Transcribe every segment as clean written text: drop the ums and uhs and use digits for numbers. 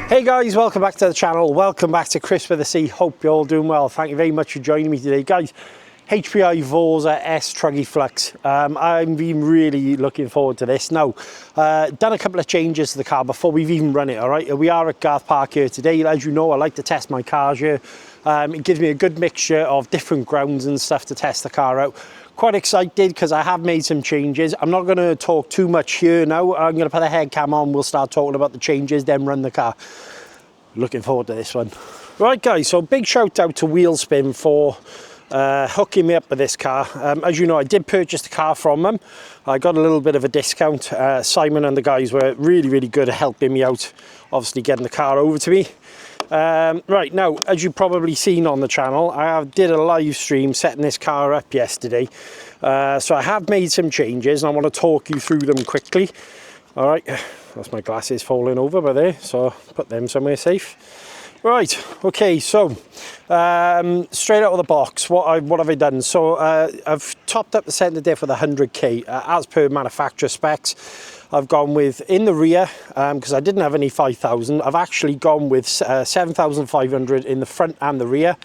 Hey guys, welcome back to the channel. Welcome back to Chris with a C. Hope you're all doing well. Thank you very much for joining me today, guys. HPI Vorza S Truggy Flux. I've been really looking forward to this. Now, done a couple of changes to the car before we've even run it, all right? We are at Garth Park here today. As you know, I like to test my cars here. It gives me a good mixture of different grounds and stuff to test the car out. Quite excited because I have made some changes. I'm not going to talk too much here now. I'm going to put the head cam on. We'll start talking about the changes, then run the car. Looking forward to this one. Right guys, so big shout out to Wheelspin for hooking me up with this car. As you know, I did purchase the car from them. I got a little bit of a discount. Simon and the guys were really good at helping me out, obviously getting the car over to me. Right now, as you've probably seen on the channel, I did a live stream setting this car up yesterday. So I have made some changes and I want to talk you through them quickly. All right, that's my glasses falling over by there, so put them somewhere safe. Right, okay, so straight out of the box, what have I done? So I've topped up the centre diff with 100k as per manufacturer specs. I've gone with, in the rear, because I didn't have any 5,000, I've actually gone with 7,500 in the front and the rear.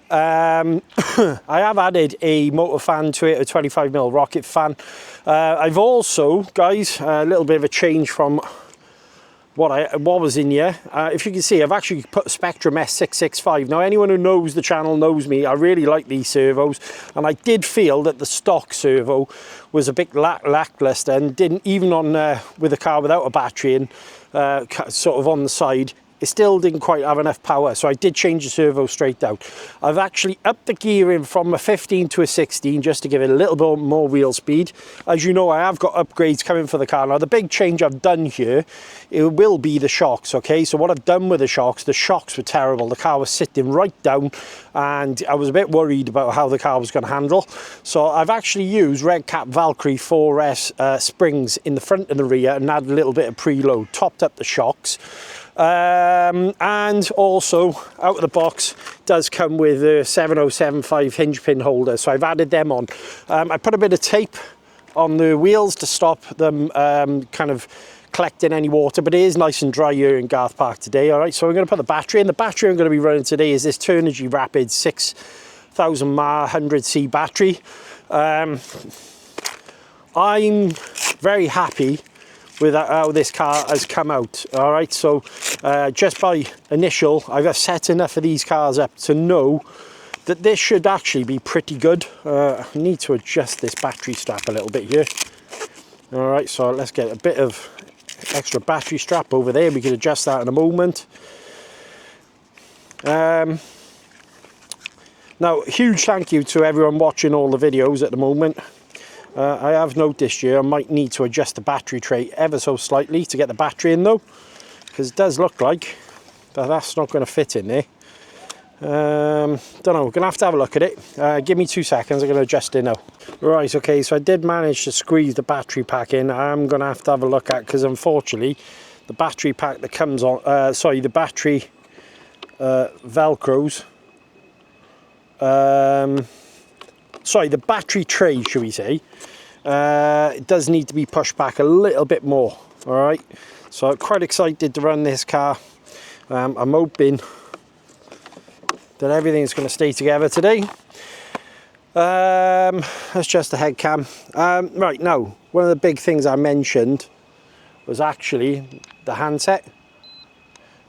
I have added a motor fan to it, a 25mm rocket fan. I've also, guys, a little bit of a change from what was in here. If you can see, I've actually put a Spectrum S665. Now, anyone who knows the channel knows me. I really like these servos, and I did feel that the stock servo was a bit lackluster and didn't, even on with a car without a battery and sort of on the side, it still didn't quite have enough power, so I did change the servo straight out. I've actually upped the gearing from a 15 to a 16 just to give it a little bit more wheel speed. As you know, I have got upgrades coming for the car. Now, the big change I've done here, it will be the shocks, okay? So what I've done with the shocks were terrible. The car was sitting right down and I was a bit worried about how the car was going to handle. So I've actually used Red Cap Valkyrie 4S springs in the front and the rear and added a little bit of preload, topped up the shocks. And also out of the box does come with a 7075 hinge pin holder, so I've added them on. I put a bit of tape on the wheels to stop them kind of collecting any water, but it is nice and dry here in Garth Park today. All right, so I'm going to put the battery in. The battery I'm going to be running today is this Turnigy Rapid 6000 mAh 100C battery. I'm very happy with how this car has come out. All right, so just by initial, I've set enough of these cars up to know that this should actually be pretty good. I need to adjust this battery strap a little bit here. All right, so let's get a bit of extra battery strap over there. We can adjust that in a moment. Now, huge thank you to everyone watching all the videos at the moment. I have noticed here I might need to adjust the battery tray ever so slightly to get the battery in though, because it does look like that's not going to fit in there. Don't know, we're going to have a look at it. Give me 2 seconds, I'm going to adjust it now. Right, okay, so I did manage to squeeze the battery pack in. I'm going to have a look at, because unfortunately the battery pack that comes on, the battery velcros, the battery tray, should we say, it does need to be pushed back a little bit more. All right, so I'm quite excited to run this car. I'm hoping that everything's going to stay together today. That's just the head cam. Right, now, one of the big things I mentioned was actually the handset.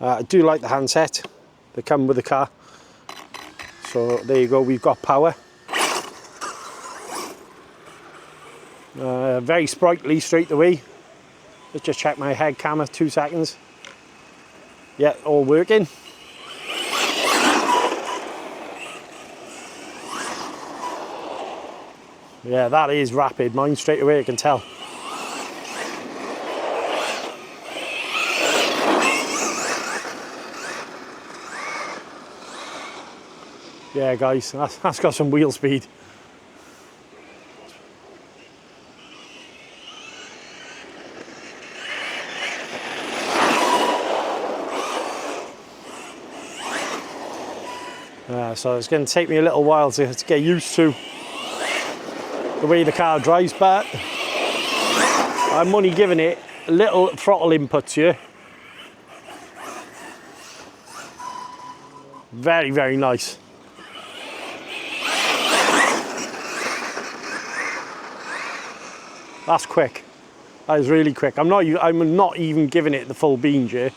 I do like the handset. They come with the car. So there you go, we've got power. Very sprightly straight away. Let's just check my head camera, 2 seconds. Yeah, all working. Yeah, that is rapid. Mine straight away, I can tell. Yeah, guys, that's got some wheel speed. So it's going to take me a little while to get used to the way the car drives, but I'm only giving it a little throttle inputs here. Very, very nice. That's quick. That is really quick. I'm not even giving it the full beans here.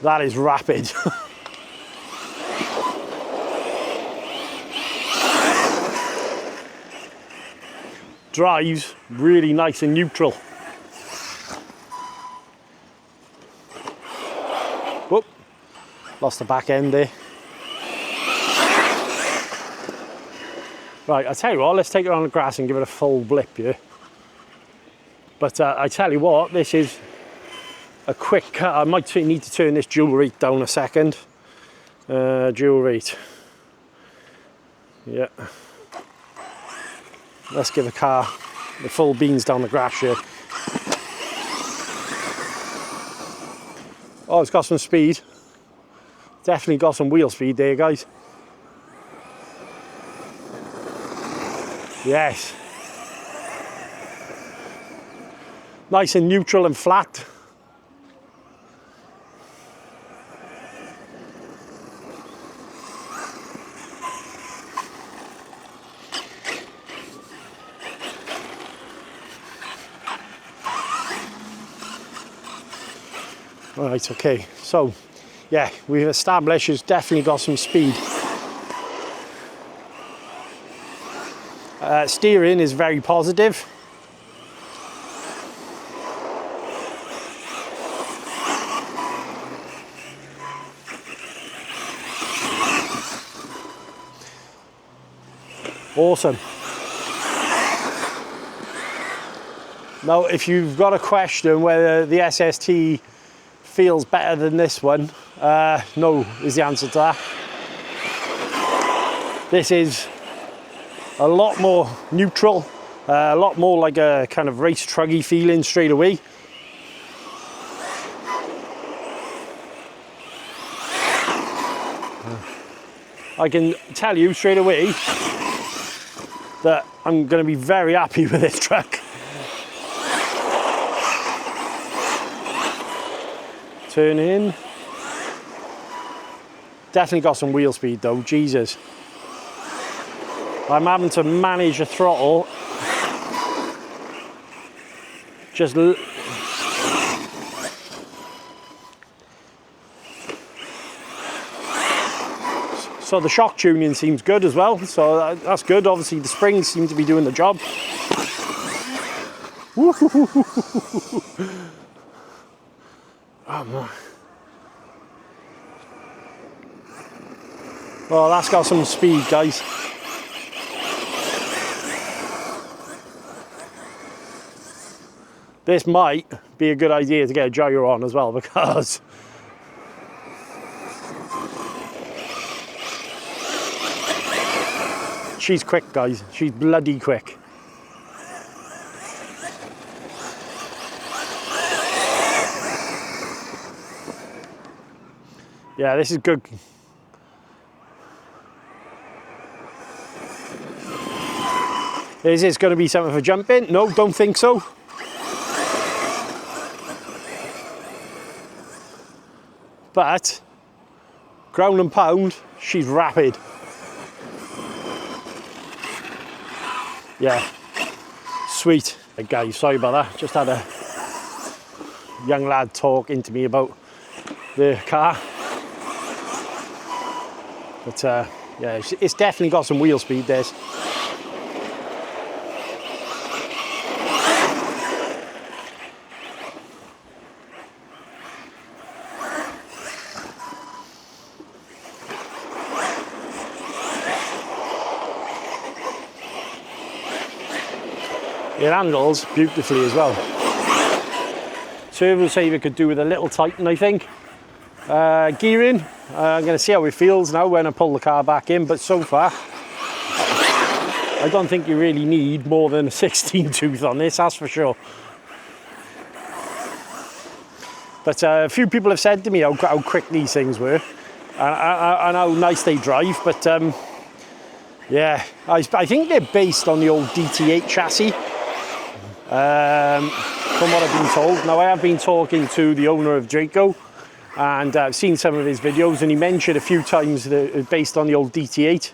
That is rapid. Drives really nice and neutral. Whoop, lost the back end there. Right, I tell you what, let's take it on the grass and give it a full blip here. But I tell you what, this is a quick cut. I might need to turn this dual rate down a second. Dual rate. Yeah. Let's give the car the full beans down the grass here. Oh, it's got some speed. Definitely got some wheel speed there, guys. Yes. Nice and neutral and flat. Right, okay, so yeah, we've established it's definitely got some speed. Steering is very positive. Awesome. Now, if you've got a question whether the SST feels better than this one, no is the answer to that. This is a lot more neutral, a lot more like a kind of race truggy feeling straight away. I can tell you straight away that I'm going to be very happy with this truck. Turn in. Definitely got some wheel speed though, Jesus. I'm having to manage the throttle. Just so the shock tuning seems good as well, so that's good. Obviously the springs seem to be doing the job. Oh my. Well, that's got some speed, guys. This might be a good idea to get a gyro on as well, because she's quick, guys. She's bloody quick. Yeah, this is good. Is this going to be something for jumping? No, don't think so. But ground and pound, she's rapid. Yeah, sweet. Hey guys, sorry about that. Just had a young lad talking to me about the car. But yeah, it's definitely got some wheel speed, this. It handles beautifully as well. Servo saver could do with a little tighten, I think. Gearing, I'm going to see how it feels now when I pull the car back in, but so far I don't think you really need more than a 16 tooth on this, that's for sure. But a few people have said to me how quick these things were and how nice they drive, but yeah, I think they're based on the old DT8 chassis. from what I've been told. Now, I have been talking to the owner of Draco, and I've seen some of his videos, and he mentioned a few times that it's based on the old DT8.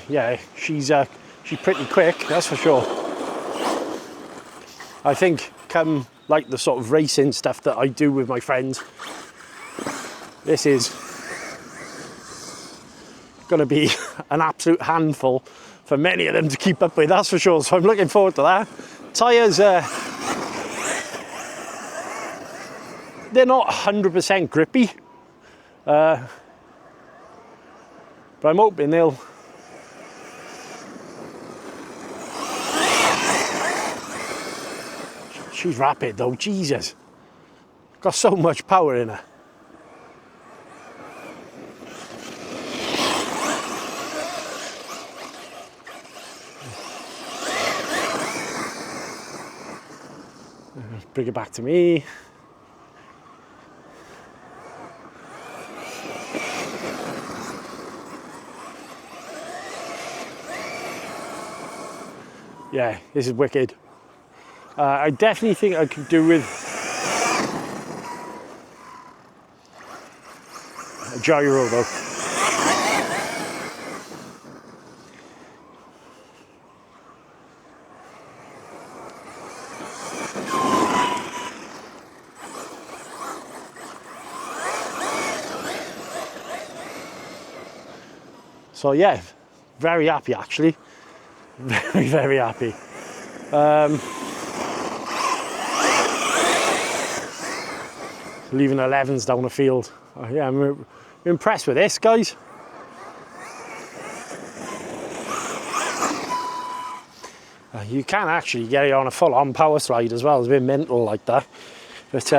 Yeah, she's pretty quick, that's for sure. I think come like the sort of racing stuff that I do with my friends, this is going to be an absolute handful for many of them to keep up with, that's for sure. So I'm looking forward to that. Tyres, they're not 100% grippy, but I'm hoping they'll. She's rapid though, Jesus. Got so much power in her. Bring it back to me. Yeah, this is wicked. I definitely think I could do with a gyro though. So yeah, very happy actually. Very, very happy. Leaving 11s down the field. Yeah, I'm impressed with this, guys. You can actually get it on a full-on power slide as well. It's a bit mental like that. But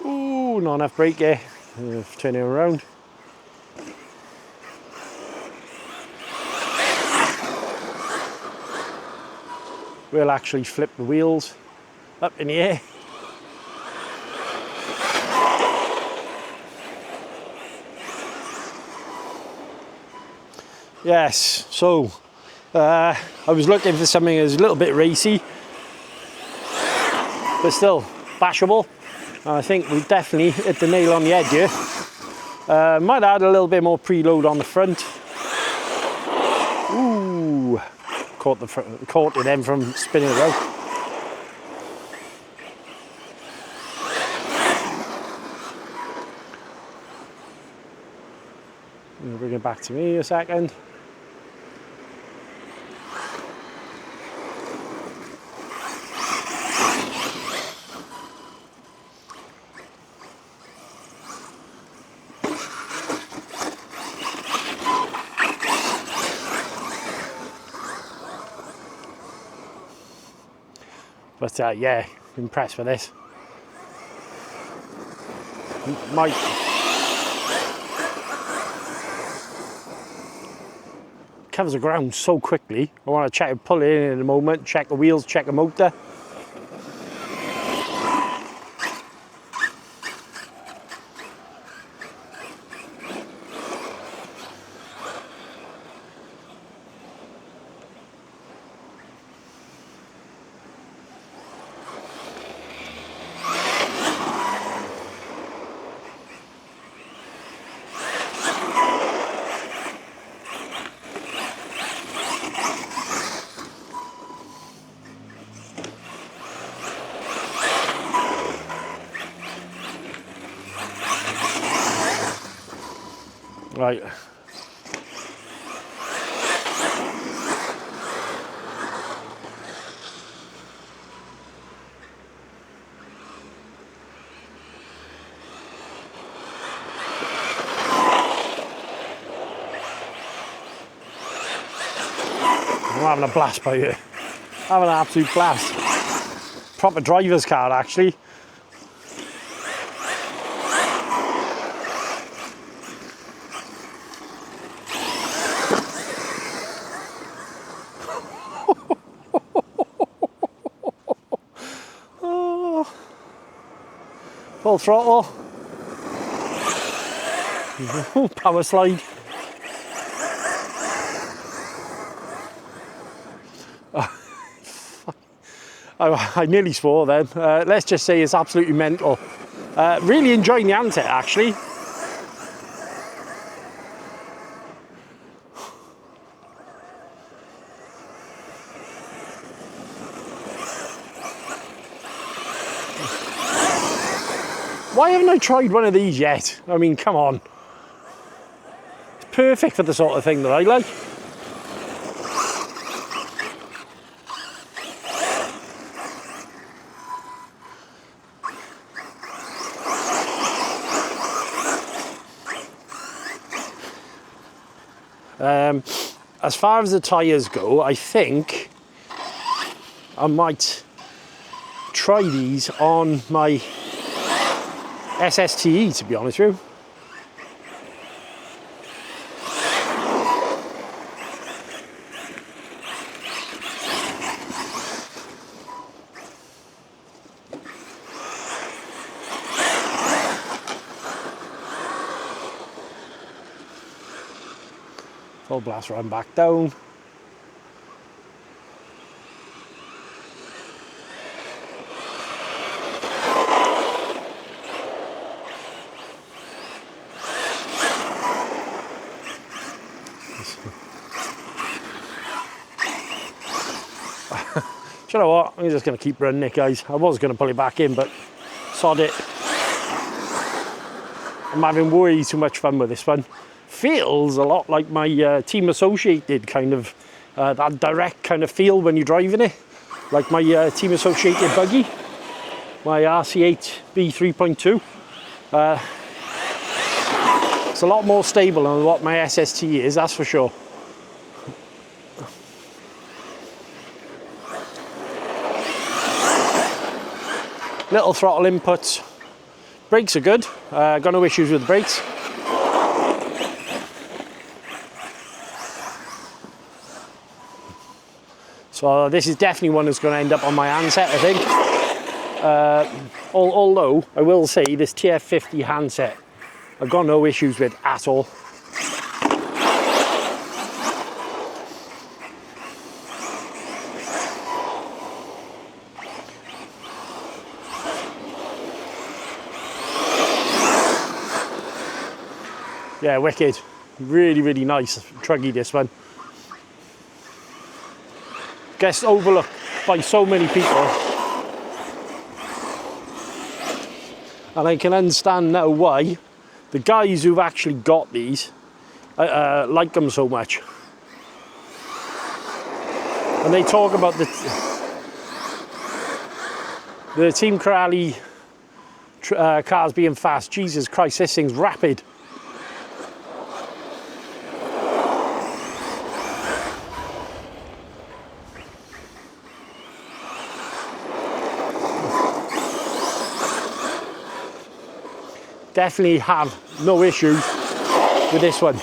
ooh, not enough brake here. Turn it around. We'll actually flip the wheels up in the air. Yes, so I was looking for something that's a little bit racy, but still bashable. I think we definitely hit the nail on the head here. Might add a little bit more preload on the front. Ooh, caught it then from spinning it out. Bring it back to me a second. But yeah, impressed with this. Covers the ground so quickly. I want to check it, pull it in a moment, check the wheels, check the motor. Right. I'm having a blast by here. Having an absolute blast. Proper driver's car actually. Oh, full throttle. Power slide. I nearly swore then. Let's just say it's absolutely mental. Really enjoying the handset actually. Why haven't I tried one of these yet? I mean, come on. It's perfect for the sort of thing that I like. As far as the tyres go, I think I might try these on my SSTE, to be honest with you. Full blast run back down. Do you know what? I'm just going to keep running it, guys. I was going to pull it back in, but sod it. I'm having way too much fun with this one. Feels a lot like my Team Associated kind of, that direct kind of feel when you're driving it. Like my Team Associated buggy, my RC8B 3.2. It's a lot more stable than what my SST is, that's for sure. Little throttle inputs. Brakes are good. Got no issues with the brakes. So this is definitely one that's going to end up on my handset, I think. Although I will say this TF50 handset, I've got no issues with at all. Yeah, wicked. Really, really nice. Truggy, this one. Gets overlooked by so many people. And I can understand now why the guys who've actually got these like them so much. And they talk about the Team Corrali cars being fast. Jesus Christ, this thing's rapid. Definitely have no issues with this one.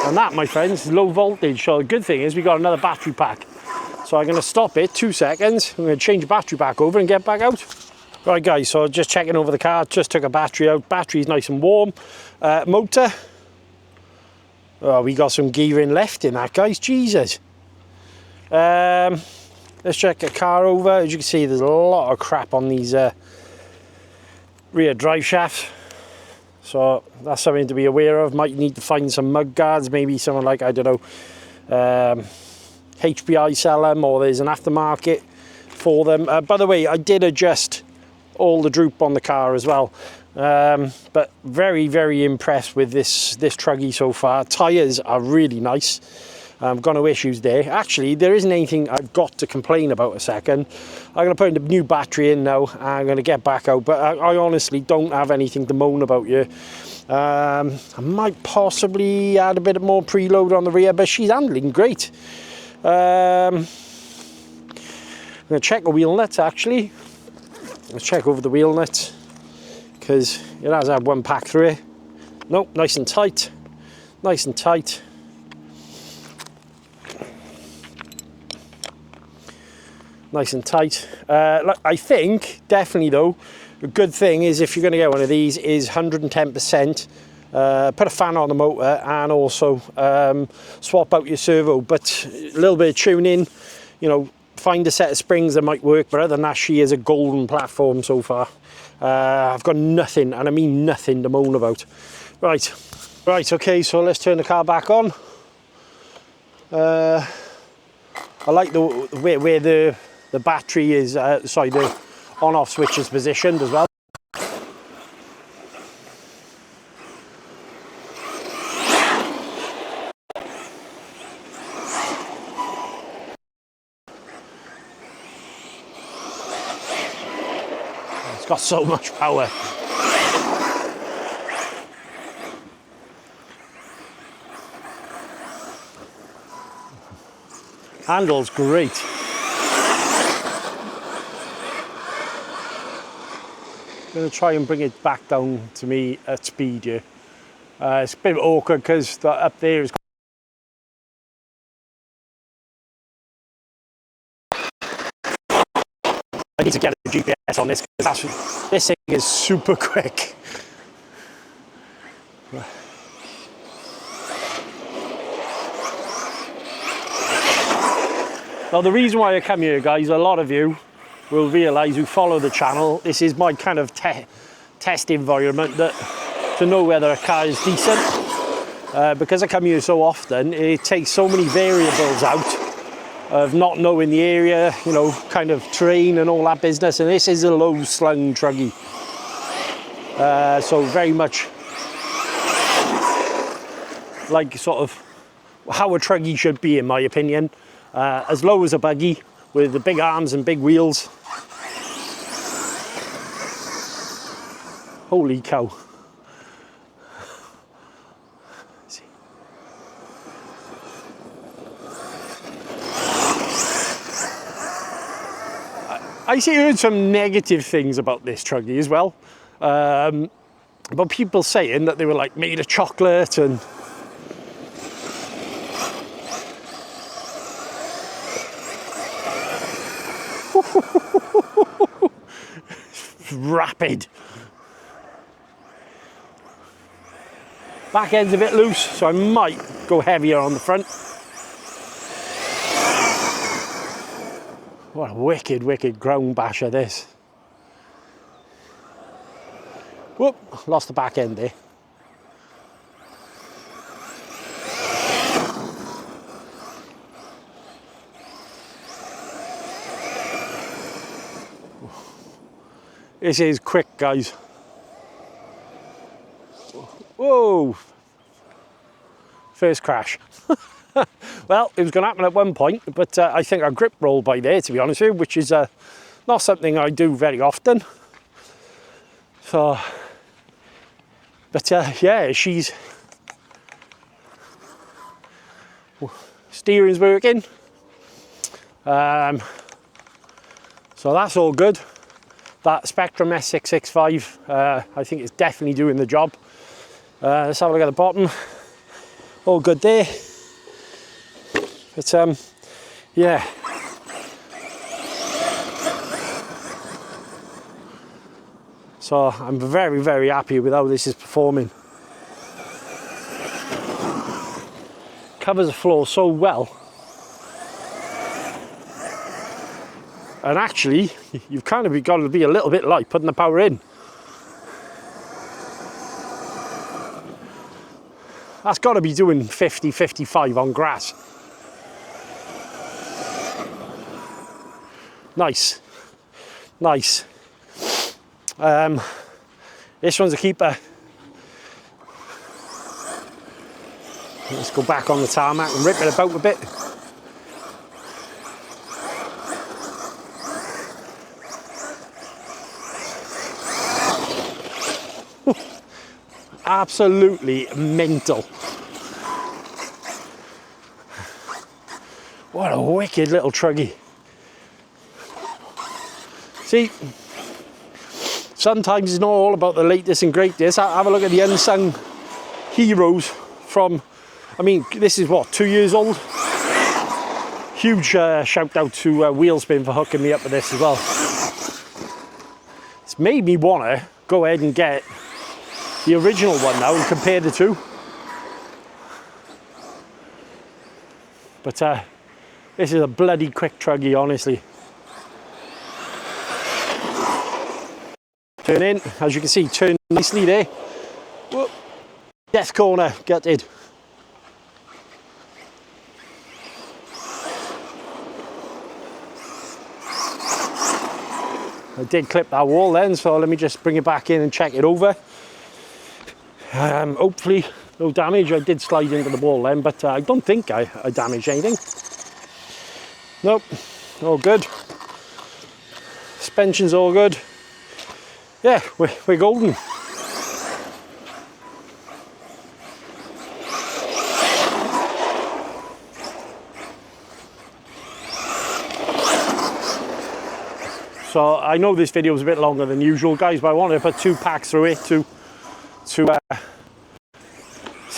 And that, my friends, is low voltage. So the good thing is we got another battery pack. So I'm going to stop it 2 seconds. I'm going to change the battery pack over and get back out. Right guys, so just checking over the car, just took a battery out. Battery's nice and warm. Motor. Oh, we got some gearing left in that, guys. Jesus. Let's check the car over. As you can see, there's a lot of crap on these rear drive shafts. So that's something to be aware of. Might need to find some mud guards. Maybe someone like, I don't know, HPI sell them, or there's an aftermarket for them. By the way, I did adjust all the droop on the car as well. But very, very impressed with this Truggy so far. Tyres are really nice. Got no issues there. Actually, there isn't anything I've got to complain about a second. I'm going to put a new battery in now. I'm going to get back out, but I honestly don't have anything to moan about here. I might possibly add a bit more preload on the rear, but she's handling great. I'm going to check the wheel nuts actually. Let's check over the wheel nuts, because it has had one pack through it. Nope, nice and tight. Nice and tight. Nice and tight. I think, definitely though, a good thing is if you're going to get one of these is 110%. Put a fan on the motor and also swap out your servo. But a little bit of tuning, you know, find a set of springs that might work. But other than that, she is a golden platform so far. I've got nothing, and I mean nothing, to moan about. Right, okay, so let's turn the car back on. I like the where the battery is, sorry, the on-off switch is positioned as well. It's got so much power. Handle's great. I'm going to try and bring it back down to me at speed here. It's a bit awkward because up there is. I need to get a GPS on this because this thing is super quick. Now the reason why I come here, guys, a lot of you will realise who follow the channel, this is my kind of test environment to know whether a car is decent. Because I come here so often, it takes so many variables out of not knowing the area, you know, kind of terrain and all that business. And this is a low slung Truggy. So very much like sort of how a Truggy should be, in my opinion. As low as a buggy with the big arms and big wheels. Holy cow. I heard some negative things about this Truggy as well. About people saying that they were like made of chocolate and rapid. Back end's a bit loose, so I might go heavier on the front. What a wicked ground basher this. Whoop, lost the back end there. This is quick, guys. Whoa! First crash. Well, it was going to happen at one point, but I think I grip rolled by there, to be honest with you, which is not something I do very often. So, but yeah, steering's working. So that's all good. That Spectrum S665, I think it's definitely doing the job. Let's have a look at the bottom. All good there. But yeah. So I'm very happy with how this is performing. Covers the floor so well. And actually, you've kind of got to be a little bit light putting the power in. That's got to be doing 50, 55 on grass. Nice. Nice. This one's a keeper. Let's go back on the tarmac and rip it about a bit. Absolutely mental. What a wicked little Truggy. See, sometimes it's not all about the latest and greatest. Have a look at the unsung heroes from I mean, this is what, 2 years old? Huge shout out to Wheelspin for hooking me up with this as well. It's made me want to go ahead and get the original one now and compare the two. But this is a bloody quick truggy, honestly. Turn in, as you can see, turn nicely there. Whoop. Death corner, gutted. I did clip that wall then, so let me just bring it back in and check it over. Hopefully no damage. I did slide into the wall then, but I don't think I damaged anything. Nope, all good. Suspension's all good. Yeah, we're golden. So I know this video is a bit longer than usual, guys, but I wanted to put 2 packs through it to see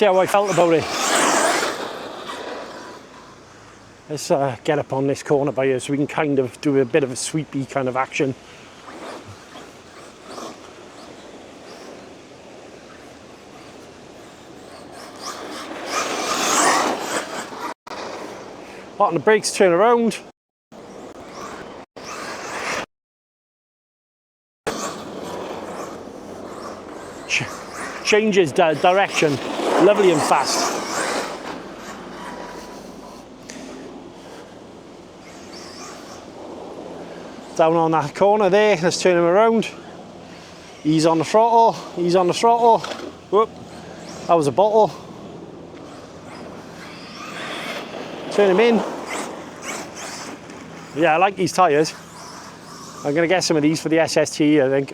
how I felt about it. Let's get up on this corner by here so we can kind of do a bit of a sweepy kind of action. Hot on the brakes, turn around. Changes direction, lovely and fast. Down on that corner there, let's turn him around. He's on the throttle, he's on the throttle. Whoop, that was a bottle. Turn him in. Yeah, I like these tyres. I'm going to get some of these for the SST, I think.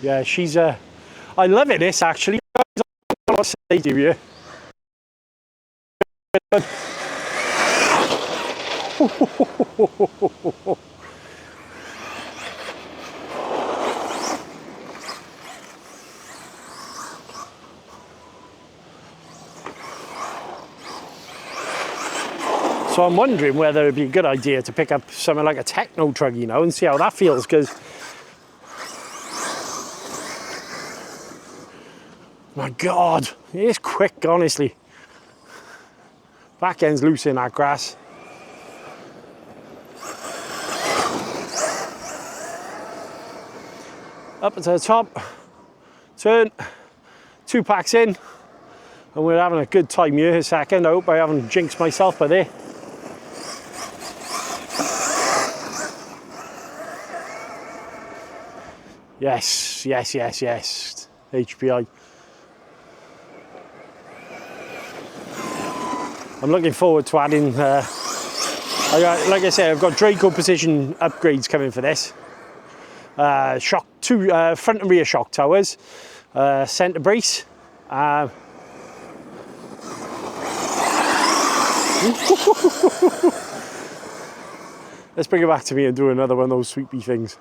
Yeah, she's I love it, this actually. I don't know what to say to you. So I'm wondering whether it'd be a good idea to pick up something like a techno truggy now and see how that feels, because my God, it is quick, honestly. Back end's loose in that grass. Up to the top, turn, 2 packs in, and we're having a good time here a second. I hope I haven't jinxed myself by there. Yes, yes, yes, yes, HPI. I'm looking forward to adding, like I said, I've got Draco position upgrades coming for this. Two front and rear shock towers, centre brace. Let's bring it back to me and do another one of those sweepy things.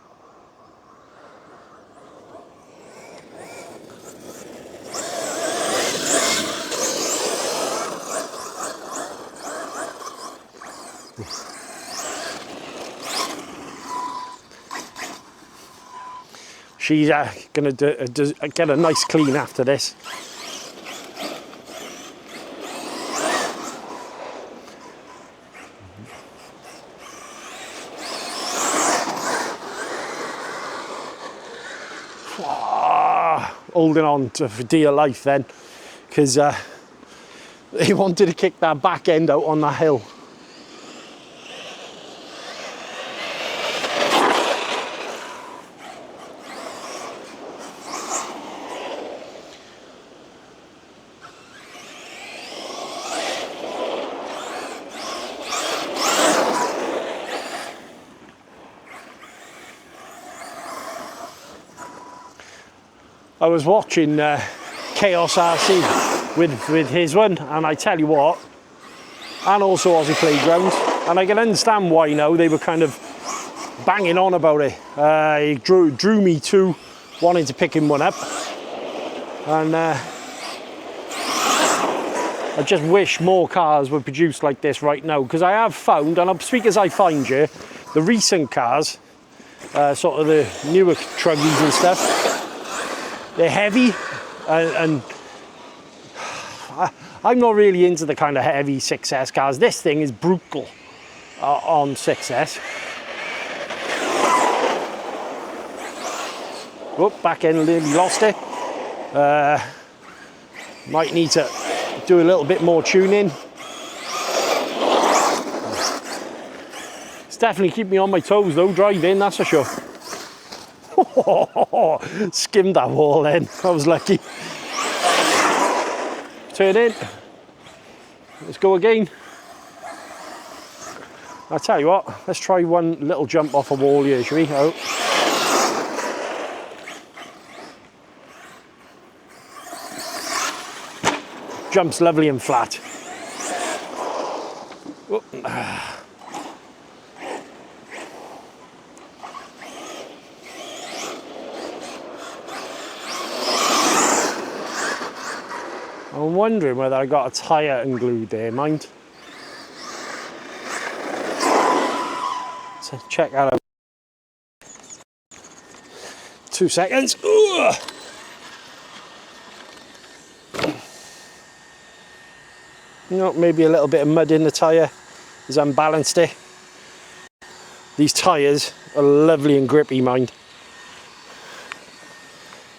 She's going to get a nice clean after this. Holding on to for dear life then, because he wanted to kick that back end out on that hill. I was watching Chaos RC with his one, and I tell you what, and also Aussie Playground, and I can understand why now they were kind of banging on about it. He drew me to wanting to pick him one up, and I just wish more cars were produced like this right now, because I have found, and I'll speak as I find you, the recent cars, sort of the newer Truggies and stuff, they're heavy, and I'm not really into the kind of heavy 6S cars. This thing is brutal on 6S. Whoop, back end nearly lost it. Might need to do a little bit more tuning. It's definitely keeping me on my toes though, driving, that's for sure. Skimmed that wall then, I was lucky. Turn in. Let's go again. I'll tell you what, let's try one little jump off a wall here, shall we? Oh. Jumps lovely and flat. Whoop. I'm wondering whether I got a tyre unglued there, mind. So check that out. 2 seconds. Ugh. You know, maybe a little bit of mud in the tyre has unbalanced it. These tyres are lovely and grippy, mind.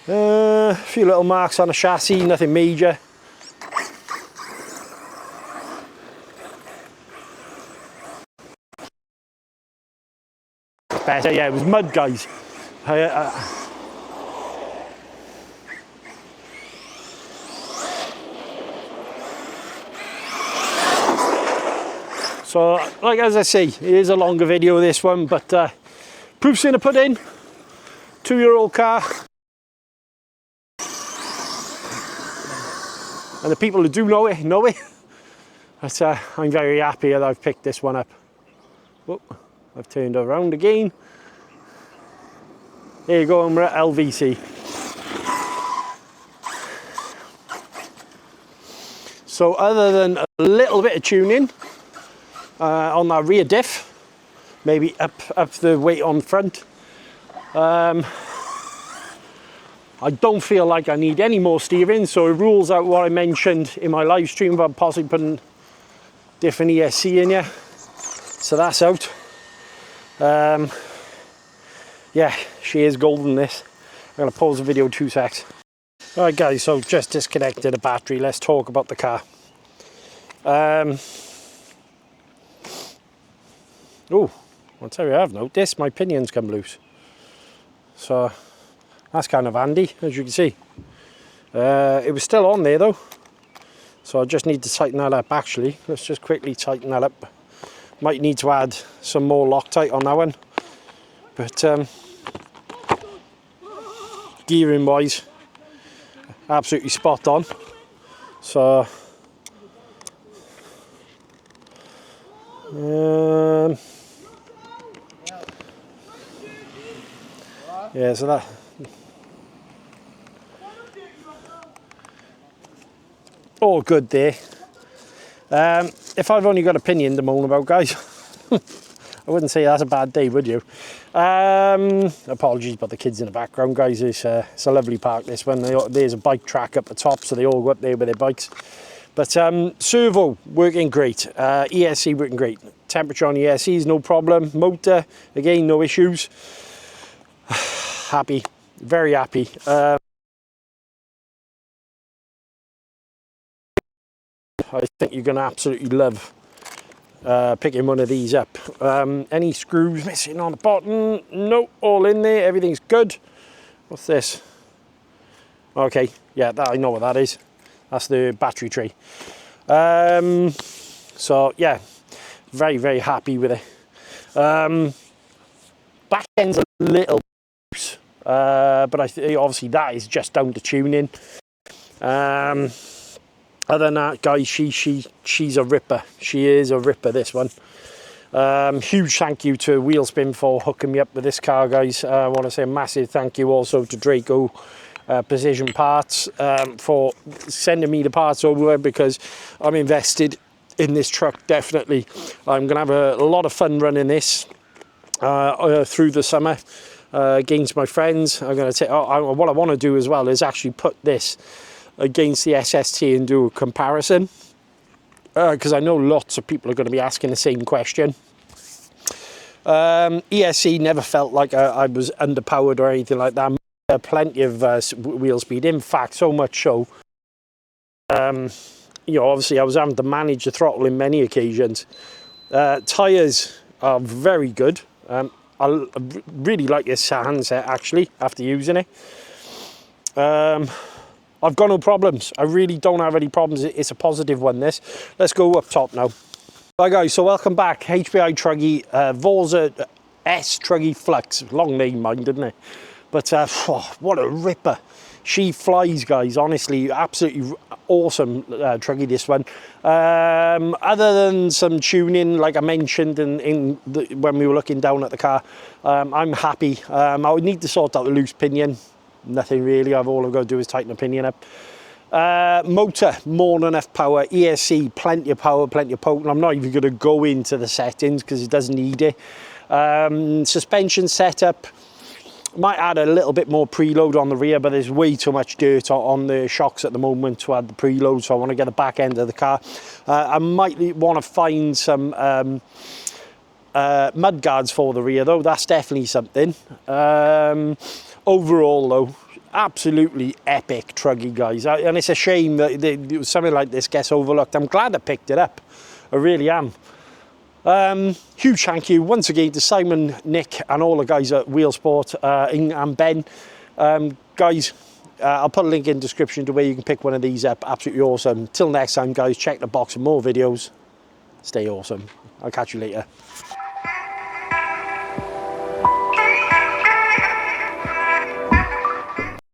A few little marks on the chassis, nothing major. Better, yeah, it was mud, guys. So, like as I say, it is a longer video, this one, but proof's in the pudding. 2-year-old car. And the people who do know it, know it. But I'm very happy that I've picked this one up. Whoop, I've turned around again. There you go, and we're at LVC. So other than a little bit of tuning on that rear diff, maybe up the weight on front, I don't feel like I need any more steering, so it rules out what I mentioned in my live stream about possibly putting different ESC in here. So that's out. Yeah, she is golden, this. I'm going to pause the video 2 secs. Alright guys, so just disconnected the battery. Let's talk about the car. Oh, I'll tell you, I have noticed my pinions come loose. So that's kind of handy, as you can see. It was still on there though, so I just need to tighten that up. Actually, let's just quickly tighten that up. Might need to add some more Loctite on that one, but gearing wise, absolutely spot on. So yeah, so that all good there. If I've only got a pinion to moan about, guys, I wouldn't say that's a bad day, would you? Apologies about the kids in the background, guys. It's a lovely park, this one. There's a bike track up the top, so they all go up there with their bikes. But servo working great, ESC working great. Temperature on the ESC is no problem. Motor, again, no issues. Happy, very happy. I think you're going to absolutely love picking one of these up. Any screws missing on the bottom? No, all in there, everything's good. What's this? Okay, yeah, I know what that is. That's the battery tray. So yeah, very, very happy with it. Back end's a little loose, but obviously that is just down to tuning. Other than that, guys, she's a ripper. She is a ripper, this one. Huge thank you to Wheelspin for hooking me up with this car, guys. I want to say a massive thank you also to Draco Precision Parts for sending me the parts over, because I'm invested in this truck. Definitely I'm gonna have a lot of fun running this through the summer against my friends. I'm gonna take what I want to do as well is actually put this against the SST and do a comparison, because I know lots of people are going to be asking the same question. ESC never felt like I was underpowered or anything like that. Plenty of wheel speed, in fact so much so, you know, obviously I was having to manage the throttle in many occasions. Tyres are very good. I really like this handset actually after using it. I've got no problems. I really don't have any problems. It's a positive one, this. Let's go up top now. Hi guys, so welcome back. HPI Truggy Vorza S Truggy Flux. Long name, mind, didn't it? But what a ripper. She flies, guys. Honestly, absolutely awesome Truggy, this one. Other than some tuning, like I mentioned when we were looking down at the car, I'm happy. I would need to sort out the loose pinion. Nothing really. All I've got to do is tighten the pinion up. Motor, more than enough power. ESC, plenty of power, plenty of potent. I'm not even going to go into the settings because it doesn't need it. Suspension setup. Might add a little bit more preload on the rear, but there's way too much dirt on the shocks at the moment to add the preload, so I want to get the back end of the car. I might want to find some mud guards for the rear though. That's definitely something. Overall though, absolutely epic Truggy, guys, and it's a shame that something like this gets overlooked. I'm glad I picked it up, I really am. Huge thank you once again to Simon, Nick and all the guys at Wheelsport and Ben. Guys, I'll put a link in the description to where you can pick one of these up. Absolutely awesome. Till next time, guys, check the box for more videos. Stay awesome. I'll catch you later.